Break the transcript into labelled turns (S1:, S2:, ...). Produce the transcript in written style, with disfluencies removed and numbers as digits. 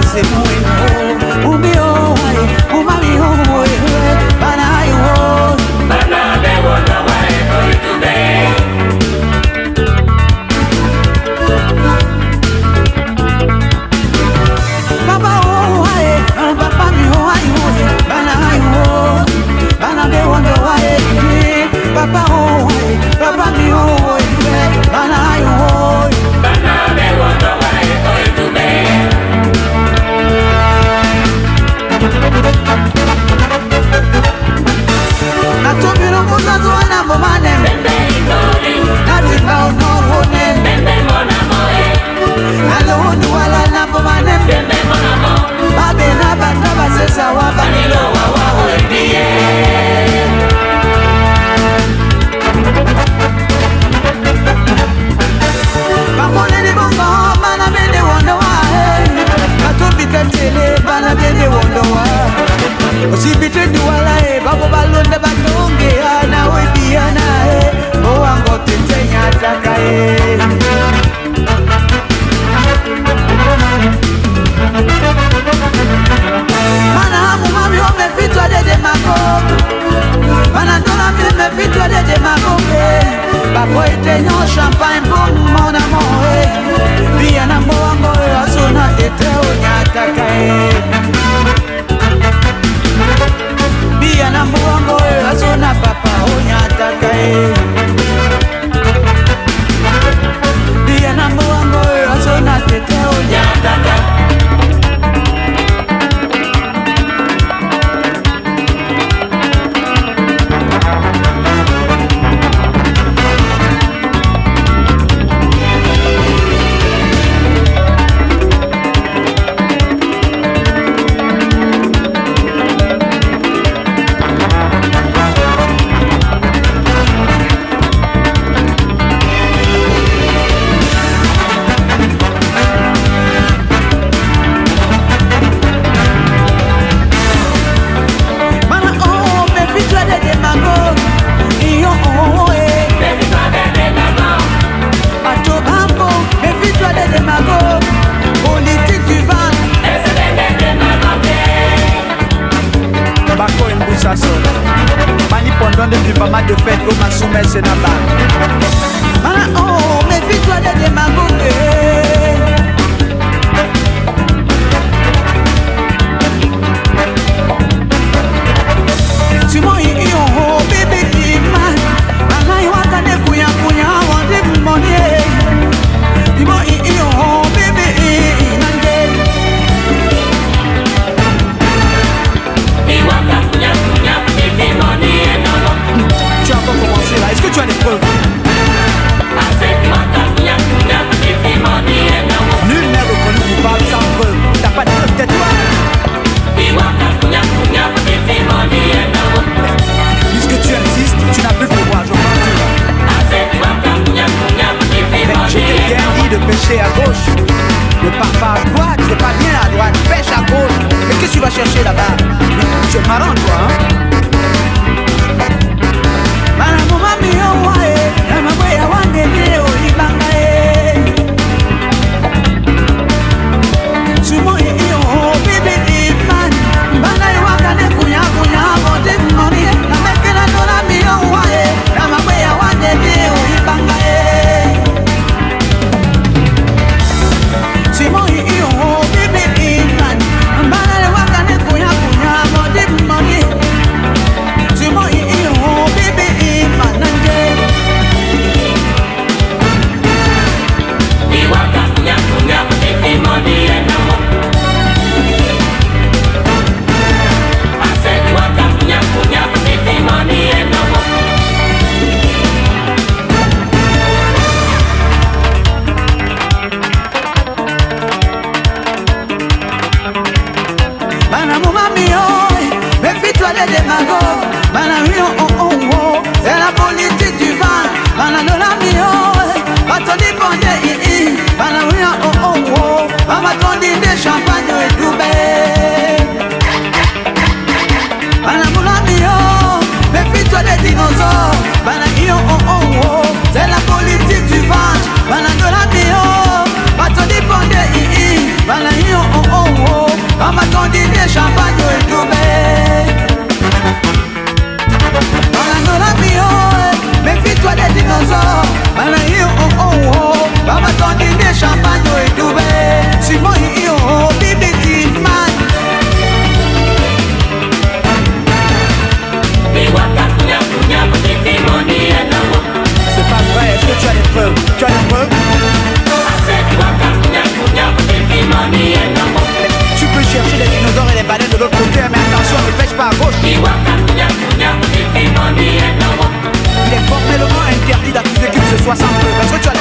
S1: c'est moi. Umio, umami, bana yo.
S2: Bana be wonder why going to bed.
S1: Papa oh, papa mi oh, bana yo. Bana be wonder why. Papa oh, papa mi oh, bana yo.
S2: Bana be wonder why going to bed.
S1: Natobiro muzazo wana bomane.
S2: Bembe itori.
S1: Natika ono hone.
S2: Bembe mona moe.
S1: Alo honu wala na bomane.
S2: Bembe mona mo.
S1: Babe na bataba sesa waba.
S2: Banilo wawa hoidiye.
S1: Bakone ni bongo bana bende wondo wa. Batobika tele bana bende wondo wa. Osibite duwala babo balonde batonge ana webiana owango tetenya taka Mana mumami omefitwa de mago Mana dona mi mefitwa de mago Babo etenyo champagne bon mon amour Bia na mwango asuna tete onyataka Bia na mwango asuna papa onyataka Bia na mwango asuna tete onyataka Mani pendant depuis pas mal de fêtes au Massoumé c'est là-bas. Mana oh, méfie-toi des démagogues. Tu m'as eu oh bébé man. Mana y wa kane kuya kuya wande money. Tu m'as eu oh bébé nande. Tu as encore commencé là, est-ce que tu as des preuves? Nul n'est reconnu coupable sans preuve. T'as pas de preuve, tais-toi. Puisque tu insistes, tu n'as plus de pouvoir, je pense. Mais je t'ai bien dit de pêcher à gauche. Ne pars pas à droite, c'est pas bien à droite, pêche à gauche. Mais qu'est-ce que tu vas chercher là-bas? Tu es marrant toi, hein? C'est la politique du vent. C'est la politique du vent. Bana de la mio, bato di ponde bana yo Maman ton dîner champagne et tout méfie-toi des dinosaures. Maman ton dîner champagne et tout Simon Bibi Kidman. C'est pas vrai, est-ce que tu as des preuves? Tu as des preuves? Tu peux chercher des dinosaures et des baleines de l'autre côté, mais attention, ne pêche pas à gauche. Il est formellement interdit d'accuser qui que ce soit sans preuve. Est-ce que tu as